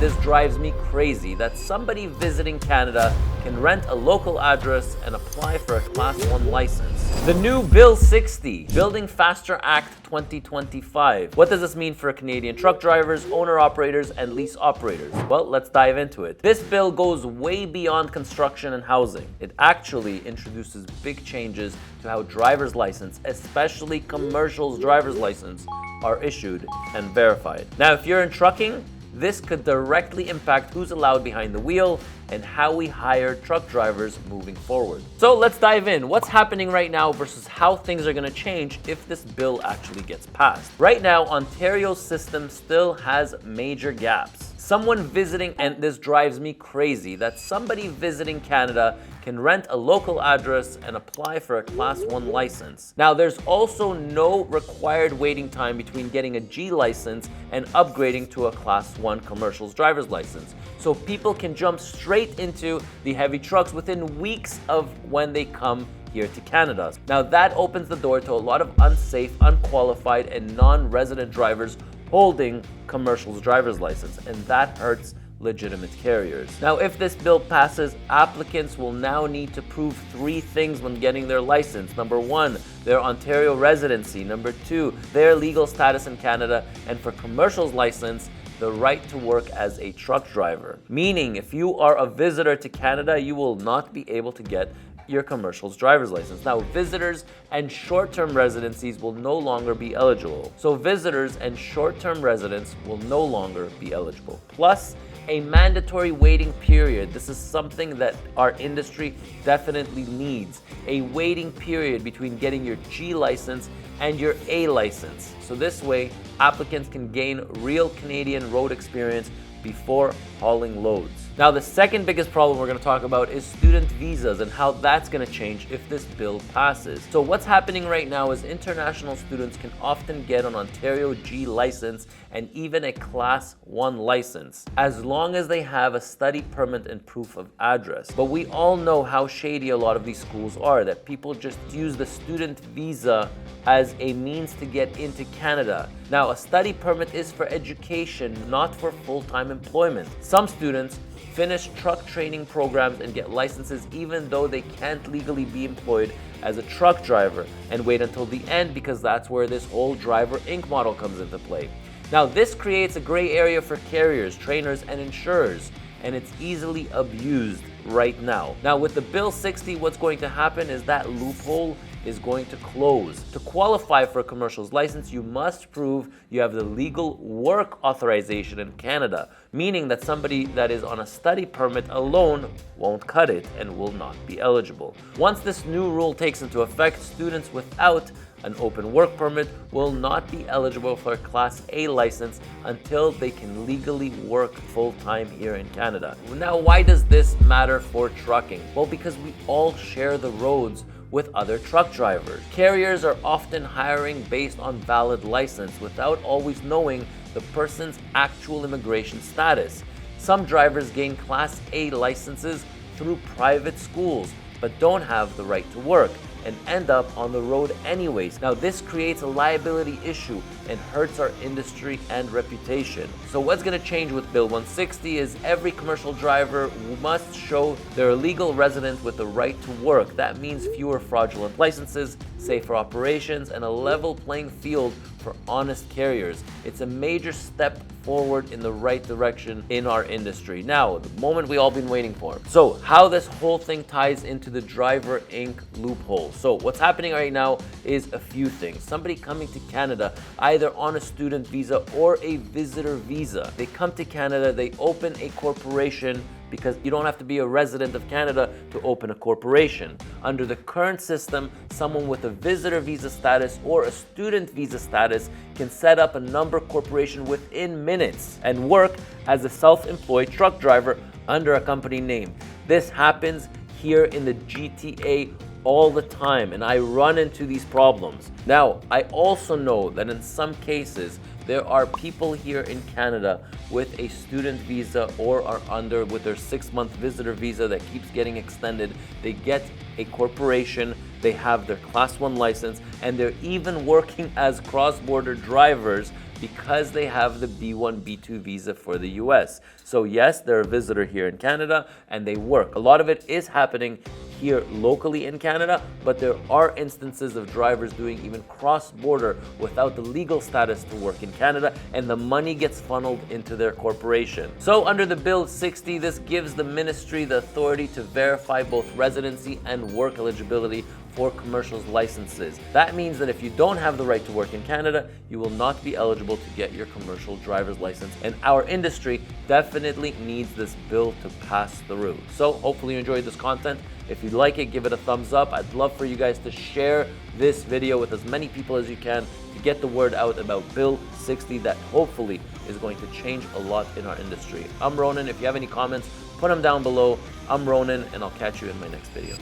this drives me crazy that somebody visiting Canada can rent a local address and apply for a Class 1 license. The new Bill 60, Building Faster Act 2025. What does this mean for Canadian truck drivers, owner-operators, and lease operators? Well, let's dive into it. This bill goes way beyond construction and housing. It actually introduces big changes to how driver's license, especially commercial driver's license, are issued and verified. Now, if you're in trucking, this could directly impact who's allowed behind the wheel and how we hire truck drivers moving forward. So let's dive in. What's happening right now versus how things are going to change if this bill actually gets passed? Right now, Ontario's system still has major gaps. Someone visiting, and this drives me crazy, that somebody visiting Canada can rent a local address and apply for a Class 1 license. Now, there's also no required waiting time between getting a G license and upgrading to a Class 1 commercial driver's license. So people can jump straight into the heavy trucks within weeks of when they come here to Canada. Now, that opens the door to a lot of unsafe, unqualified, and non-resident drivers holding commercial driver's license, and that hurts legitimate carriers. Now, if this bill passes, applicants will now need to prove 3 things when getting their license. Number 1, their Ontario residency. Number 2, their legal status in Canada. And for commercial's license, the right to work as a truck driver. Meaning, if you are a visitor to Canada, you will not be able to get your commercial's driver's license. Now, visitors and short-term residencies will no longer be eligible. So visitors and short-term residents will no longer be eligible. Plus, a mandatory waiting period. This is something that our industry definitely needs. A waiting period between getting your G license and your A license. So this way, applicants can gain real Canadian road experience before hauling loads. Now, the second biggest problem we're going to talk about is student visas and how that's going to change if this bill passes. So what's happening right now is international students can often get an Ontario G license and even a Class 1 license, as long as they have a study permit and proof of address. But we all know how shady a lot of these schools are, that people just use the student visa as a means to get into Canada. Now, a study permit is for education, not for full-time employment. Some students finish truck training programs and get licenses even though they can't legally be employed as a truck driver, and wait until the end because that's where this whole Driver Inc model comes into play. Now, this creates a gray area for carriers, trainers, and insurers, and it's easily abused right now. Now, with the Bill 60, what's going to happen is that loophole is going to close. To qualify for a commercial's license, you must prove you have the legal work authorization in Canada, meaning that somebody that is on a study permit alone won't cut it and will not be eligible. Once this new rule takes into effect, students without an open work permit will not be eligible for a Class A license until they can legally work full-time here in Canada. Now, why does this matter for trucking? Well, because we all share the roads with other truck drivers. Carriers are often hiring based on valid license without always knowing the person's actual immigration status. Some drivers gain Class A licenses through private schools but don't have the right to work and end up on the road anyways. Now, this creates a liability issue and hurts our industry and reputation. So what's going to change with Bill 160 is every commercial driver must show they're a legal resident with the right to work. That means fewer fraudulent licenses, safer operations, and a level playing field for honest carriers. It's a major step forward in the right direction in our industry. Now, the moment we all been waiting for. So how this whole thing ties into the Driver Inc loophole. So what's happening right now is a few things. Somebody coming to Canada either on a student visa or a visitor visa. They come to Canada, they open a corporation, because you don't have to be a resident of Canada to open a corporation. Under the current system, someone with a visitor visa status or a student visa status can set up a number corporation within minutes and work as a self-employed truck driver under a company name. This happens here in the GTA all the time, and I run into these problems. Now, I also know that in some cases, there are people here in Canada with a student visa or are with their 6-month visitor visa that keeps getting extended. They get a corporation, they have their Class 1 license, and they're even working as cross-border drivers because they have the B1, B2 visa for the US. So yes, they're a visitor here in Canada and they work. A lot of it is happening here locally in Canada, but there are instances of drivers doing even cross-border without the legal status to work in Canada, and the money gets funneled into their corporation. So under the Bill 60, this gives the ministry the authority to verify both residency and work eligibility for commercials licenses. That means that if you don't have the right to work in Canada, you will not be eligible to get your commercial driver's license. And our industry definitely needs this bill to pass through. So hopefully you enjoyed this content. If you like it, give it a thumbs up. I'd love for you guys to share this video with as many people as you can to get the word out about Bill 60 that hopefully is going to change a lot in our industry. I'm Ronan. If you have any comments, put them down below. I'm Ronan, and I'll catch you in my next video.